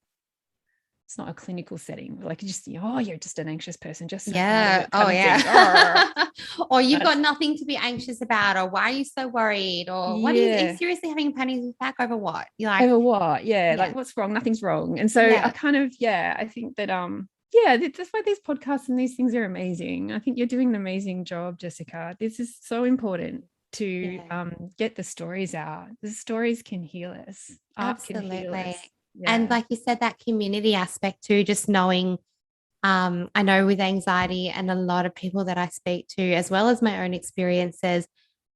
it's not a clinical setting. Like, you just, oh, you're just an anxious person, just snap out of Yeah. it Oh, kind of yeah. thing. Or you've got nothing to be anxious about, or why are you so worried? Or what are you seriously having a panic attack over what? You're like, over what? Yeah, like, what's wrong? Nothing's wrong. And so I kind of, I think that that's why these podcasts and these things are amazing. I think you're doing an amazing job, Jessica. This is so important to get the stories out. The stories can heal us. Art can heal us. And like you said, that community aspect too, just knowing, I know with anxiety and a lot of people that I speak to, as well as my own experiences,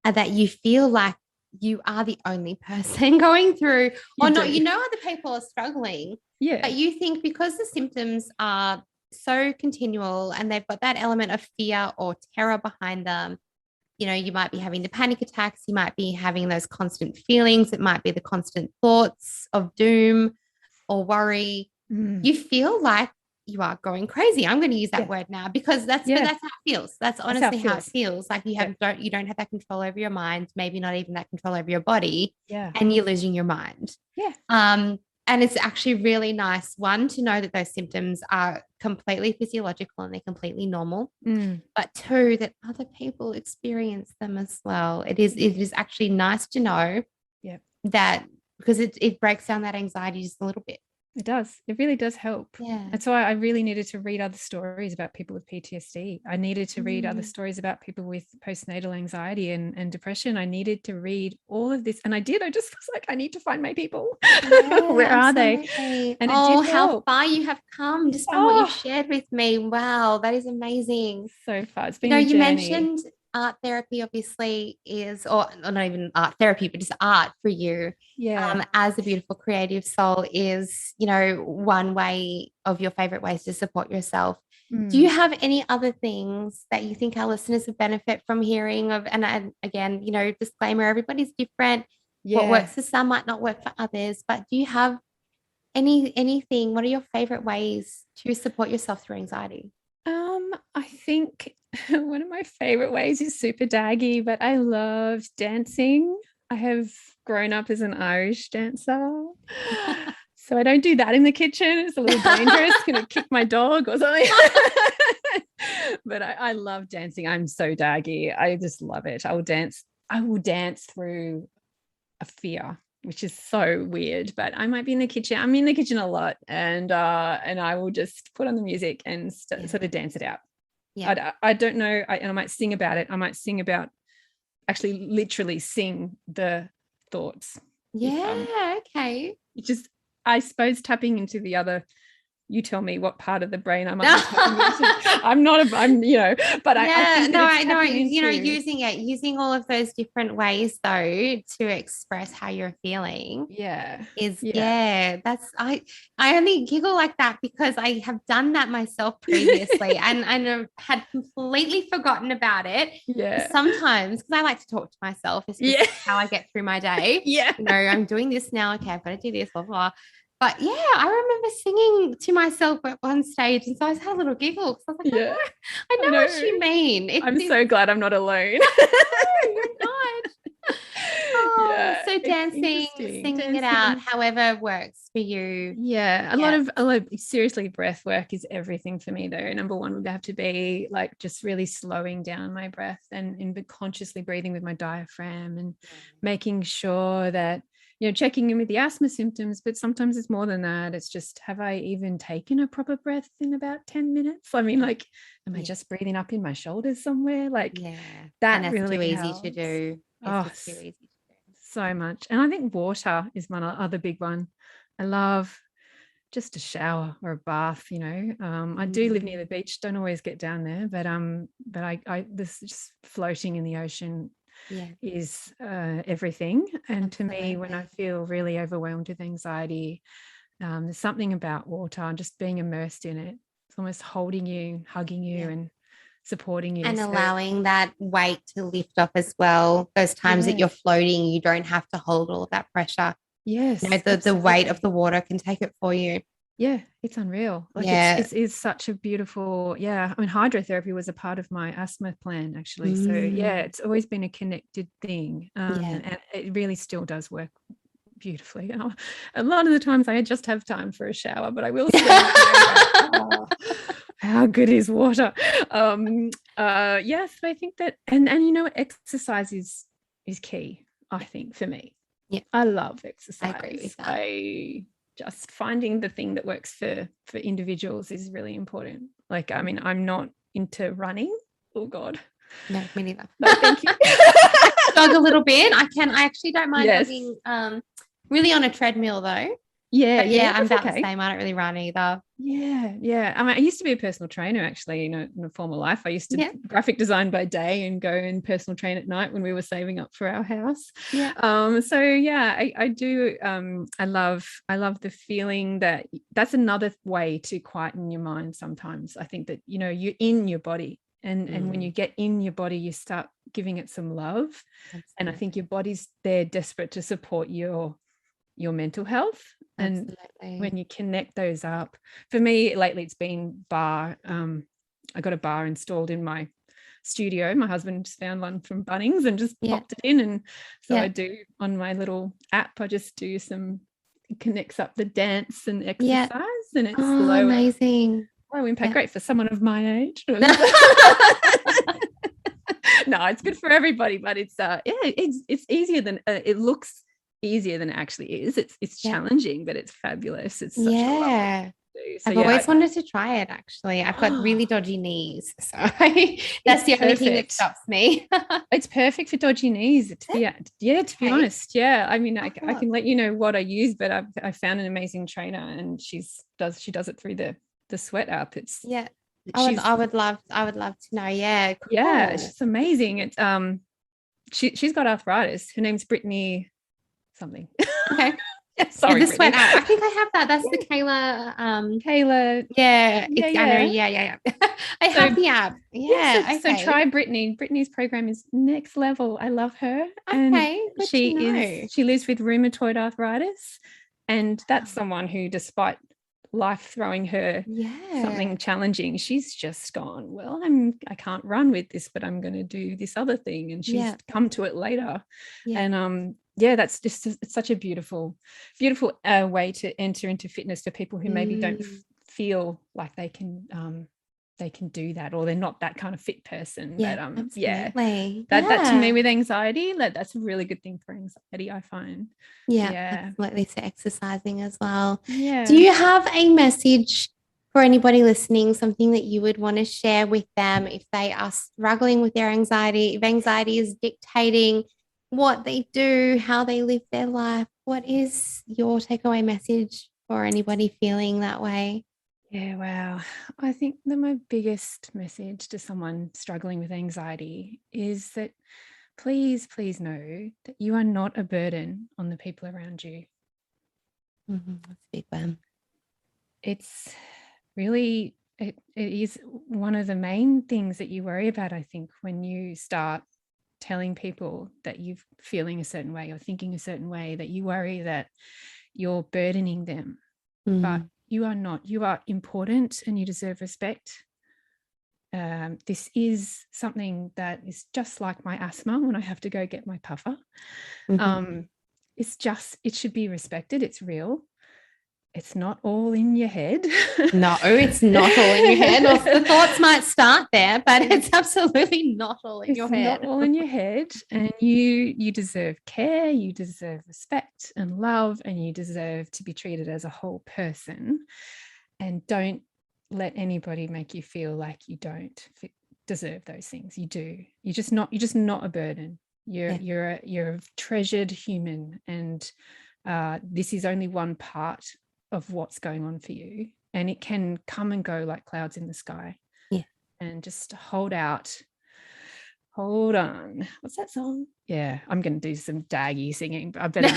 are that you feel like you are the only person going through, or not, other people are struggling. Yeah. But you think because the symptoms are so continual and they've got that element of fear or terror behind them, you might be having the panic attacks, you might be having those constant feelings, it might be the constant thoughts of doom or worry. You feel like you are going crazy. I'm going to use that word now because that's how it feels. That's honestly how it feels. Like you don't have that control over your mind, maybe not even that control over your body. Yeah. And you're losing your mind. Yeah. And it's actually really nice, one, to know that those symptoms are completely physiological and they're completely normal. But two, that other people experience them as well. It is actually nice to know that, because it breaks down that anxiety just a little bit. It does. It really does help. Yeah. That's why I really needed to read other stories about people with PTSD. I needed to read other stories about people with postnatal anxiety and depression. I needed to read all of this. And I did. I just was like, I need to find my people. Yeah, where are they? And it did how far you have come just from what you've shared with me. Wow, that is amazing. So far. It's been a journey. You mentioned art therapy obviously is, or not even art therapy, but just art for you. As a beautiful creative soul is, one way of your favorite ways to support yourself. Do you have any other things that you think our listeners would benefit from hearing of? And again, disclaimer, everybody's different. What works for some might not work for others, but do you have anything? What are your favorite ways to support yourself through anxiety? I think one of my favorite ways is super daggy, but I love dancing. I have grown up as an Irish dancer. So I don't do that in the kitchen. It's a little dangerous. Going to kick my dog or something. But I love dancing. I'm so daggy. I just love it. I will dance through a fear, which is so weird, but I might be in the kitchen. I'm in the kitchen a lot, and I will just put on the music and sort of dance it out. I don't know. I might sing about it. I might sing about, actually literally sing the thoughts. Okay. Just, I suppose, tapping into the other, you tell me what part of the brain I might be tapping into. But I think I know, using all of those different ways though to express how you're feeling that's I only giggle like that because I have done that myself previously and I had completely forgotten about it sometimes, because I like to talk to myself. It's just how I get through my day. I'm doing this now, okay, I've got to do this, blah blah. But I remember singing to myself at one stage, and so I had a little giggle because I was like, I know what you mean. I'm so glad I'm not alone. No, you're not. So dancing, singing it out, however works for you. A lot of seriously, breath work is everything for me though. Number one would have to be like just really slowing down my breath and consciously breathing with my diaphragm and making sure that, checking in with the asthma symptoms, but sometimes it's more than that. It's just, have I even taken a proper breath in about 10 minutes? I mean, like, am I just breathing up in my shoulders somewhere? Like, that and really too easy helps. to do. It's too easy to do. So much. And I think water is one other big one. I love just a shower or a bath, I do live near the beach, don't always get down there, but I this just floating in the ocean is everything. And to me, when I feel really overwhelmed with anxiety, there's something about water and just being immersed in it. It's almost holding you, hugging you and supporting you. And allowing that weight to lift off as well. Those times that you're floating, you don't have to hold all of that pressure. Yes. The weight of the water can take it for you. Yeah, it's unreal. Like it's such a beautiful, I mean, hydrotherapy was a part of my asthma plan actually. So it's always been a connected thing. And it really still does work beautifully. A lot of the times I just have time for a shower, but I will say, oh, how good is water? Yes, I think that, and exercise is key, I think, for me. Yeah, I love exercise. I agree with that. Just finding the thing that works for individuals is really important. Like, I mean, I'm not into running. Oh God. No, me neither. No, thank you. Jog a little bit. I actually don't mind Yes. jogging really on a treadmill though. Yeah, I'm about the same. I don't really run either. Yeah. I mean, I used to be a personal trainer actually, in a former life. I used to graphic design by day and go and personal train at night when we were saving up for our house. Yeah. So yeah, I do. I love the feeling that that's another way to quieten your mind sometimes. I think that, you're in your body. And when you get in your body, you start giving it some love. Absolutely. And I think your body's there desperate to support your mental health. And absolutely. When you connect those up, for me lately it's been bar. I got a bar installed in my studio. My husband just found one from Bunnings and just popped it in. And so I do on my little app, I just do it connects up the dance and exercise and it's low. Amazing. Low impact, great for someone of my age. No, it's good for everybody, but it's easier than it looks easier than it actually is. It's challenging, but it's fabulous. It's such a lovely thing to do. So, I've always wanted to try it actually. I've got really dodgy knees, so that's the only thing that stops me. It's perfect for dodgy knees. To be honest. I mean, I can let you know what I use, but I found an amazing trainer and she does it through the Sweat app. It's I would love to know. Yeah, cool. Yeah, it's amazing. It's she's got arthritis. Her name's Brittany something. Okay. Sorry, the Sweat app. I think I have that. That's the Kayla. Kayla. Yeah. I have the app. Yeah. So try Brittany. Brittany's program is next level. I love her. Okay. And she lives with rheumatoid arthritis, and that's someone who, despite life throwing her something challenging, she's just gone, well, I can't run with this, but I'm going to do this other thing, and she's come to it later. And that's just, it's such a beautiful way to enter into fitness for people who maybe don't feel like they can do that, or they're not that kind of fit person. But that to me with anxiety, that's a really good thing for anxiety, I find. Absolutely. So exercising as well. Do you have a message for anybody listening, something that you would want to share with them if they are struggling with their anxiety, if anxiety is dictating what they do, how they live their life? What is your takeaway message for anybody feeling that way? Yeah, wow. I think that my biggest message to someone struggling with anxiety is that please know that you are not a burden on the people around you. That's a big one. It's really, it is one of the main things that you worry about, I think, when you start telling people that you're feeling a certain way or thinking a certain way, that you worry that you're burdening them. But you are not. You are important and you deserve respect. This is something that is just like my asthma when I have to go get my puffer. It should be respected. It's real. It's not all in your head. No, it's not all in your head. The thoughts might start there, but it's absolutely not all in your head. It's not all in your head. And you deserve care, you deserve respect and love, and you deserve to be treated as a whole person. And don't let anybody make you feel like you don't deserve those things. You do. You're just not a burden. You're a treasured human, and this is only one part of what's going on for you, and it can come and go like clouds in the sky. And just hold on. What's that song? I'm going to do some daggy singing, but I better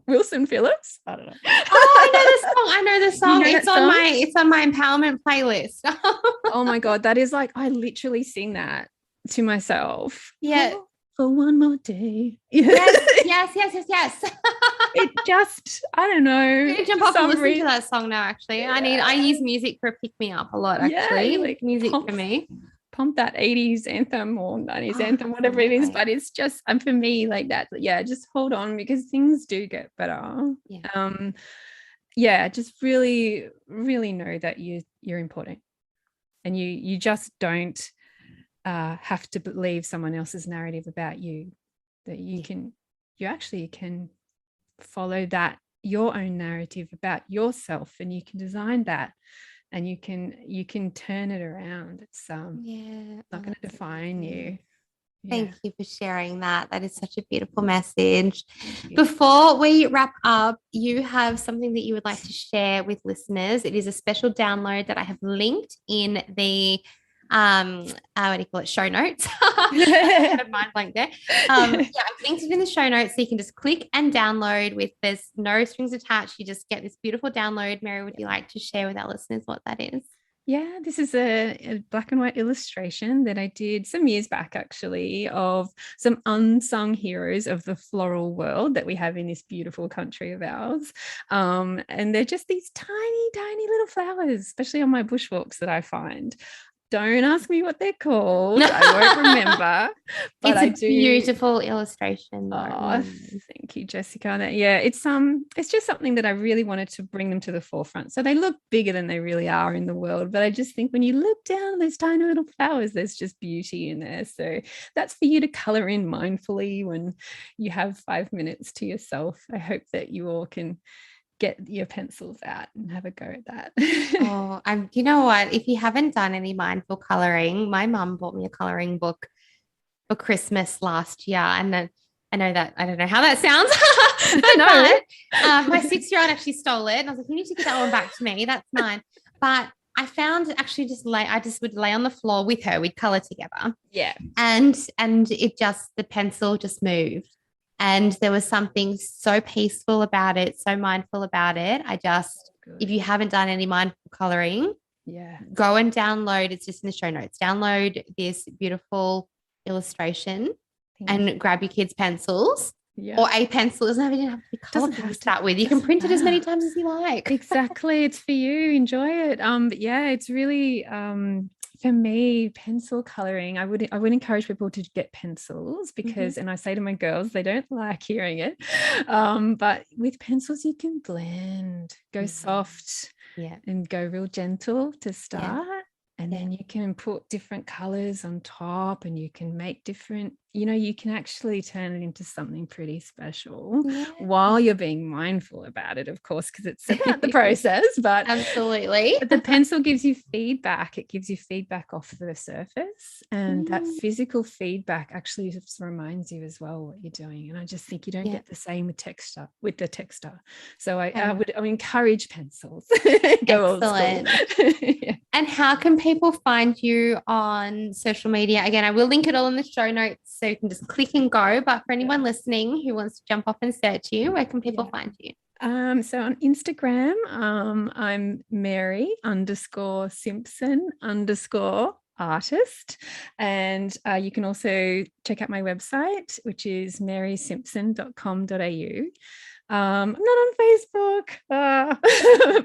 Wilson Phillips, I don't know. I know the song. It's on my empowerment playlist. Oh my God, that is like, I literally sing that to myself. For one more day. Yes. It just, I don't know. I'm jump off and listen to that song now, actually. I use music for a pick me up a lot, actually. Like music for me. pump that 80s anthem or 90s anthem, whatever it is, but it's just, and for me, like that, just hold on, because things do get better. Just really, really know that you're important, and you just don't have to believe someone else's narrative about you, that you actually can follow that, your own narrative about yourself, and you can design that, and you can turn it around. It's not going to define you. Thank you for sharing that. That is such a beautiful message. Before we wrap up, you have something that you would like to share with listeners. It is a special download that I have linked in the show notes. Mind blank there. I've linked it in the show notes, so you can just click and download. There's no strings attached. You just get this beautiful download. Mary, would you like to share with our listeners what that is? Yeah, this is a black and white illustration that I did some years back, actually, of some unsung heroes of the floral world that we have in this beautiful country of ours. And they're just these tiny, tiny little flowers, especially on my bushwalks, that I find. Don't ask me what they're called. I won't remember. But it's a beautiful illustration. Oh, thank you, Jessica. It's just something that I really wanted to bring them to the forefront. So they look bigger than they really are in the world. But I just think when you look down those tiny little flowers, there's just beauty in there. So that's for you to color in mindfully when you have 5 minutes to yourself. I hope that you all can get your pencils out and have a go at that. You know what? If you haven't done any mindful coloring, my mum bought me a coloring book for Christmas last year, and then I don't know how that sounds. But my 6-year-old actually stole it, and I was like, "You need to get that one back to me. That's mine." But I found actually I just would lay on the floor with her. We'd color together. Yeah, and the pencil just moved. And there was something so peaceful about it, so mindful about it. If you haven't done any mindful coloring, go and download. It's just in the show notes. Download this beautiful illustration and grab your kids' pencils. Or a pencil. It doesn't even have to be colourful to start with. You can print it as many times as you like. Exactly. It's for you. Enjoy it. But it's really for me, pencil coloring, I would encourage people to get pencils because, and I say to my girls, they don't like hearing it. But with pencils, you can blend, go soft, and go real gentle to start. And then you can put different colors on top, and you can make different, you can actually turn it into something pretty special while you're being mindful about it, of course, because it's about the process. But absolutely. But the pencil gives you feedback. It gives you feedback off the surface, and that physical feedback actually just reminds you as well what you're doing. And I just think you don't get the same with the texture. So I would encourage pencils. Go excellent. And how can people find you on social media? Again, I will link it all in the show notes, so you can just click and go. But for anyone listening who wants to jump off and search you, where can people find you? So on Instagram, I'm Mary _Simpson_artist. And you can also check out my website, which is marysimpson.com.au. I'm not on Facebook,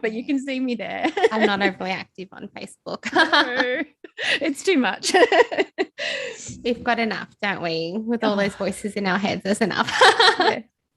but you can see me there. I'm not overly active on Facebook. No, it's too much. We've got enough, don't we? With all those voices in our heads, there's enough.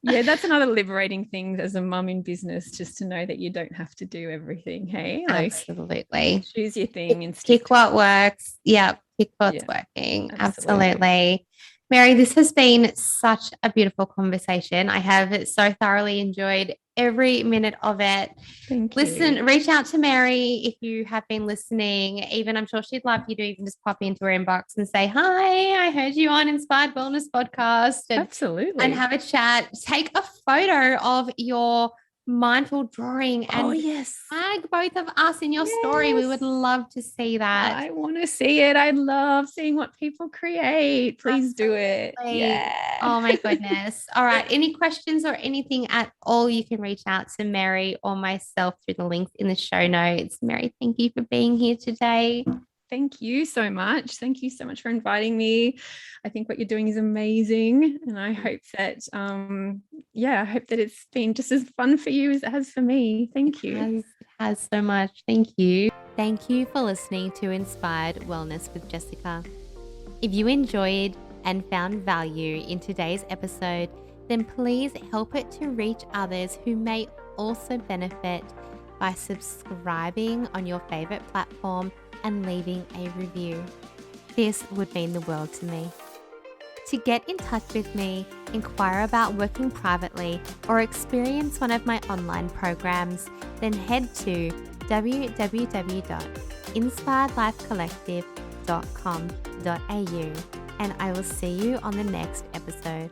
Yeah, that's another liberating thing as a mum in business, just to know that you don't have to do everything. Hey, absolutely. Choose your thing and pick what works. Yeah, pick what's working. Absolutely. Mary, this has been such a beautiful conversation. I have so thoroughly enjoyed every minute of it. Thank you. Listen, reach out to Mary if you have been listening. Even I'm sure she'd love you to even just pop into her inbox and say, "Hi, I heard you on Inspired Wellness Podcast." Absolutely. And have a chat. Take a photo of your mindful drawing and tag both of us in your story. We would love to see that. I want to see it. I love seeing what people create. Please do it. Yeah. Oh my goodness. All right. Any questions or anything at all, you can reach out to Mary or myself through the links in the show notes. Mary, thank you for being here today. Thank you so much. Thank you so much for inviting me. I think what you're doing is amazing. And I hope that, I hope that it's been just as fun for you as it has for me. Thank you. It has so much. Thank you. Thank you for listening to Inspired Wellness with Jessica. If you enjoyed and found value in today's episode, then please help it to reach others who may also benefit by subscribing on your favorite platform and leaving a review. This would mean the world to me. To get in touch with me, inquire about working privately, or experience one of my online programs, then head to www.inspiredlifecollective.com.au, and I will see you on the next episode.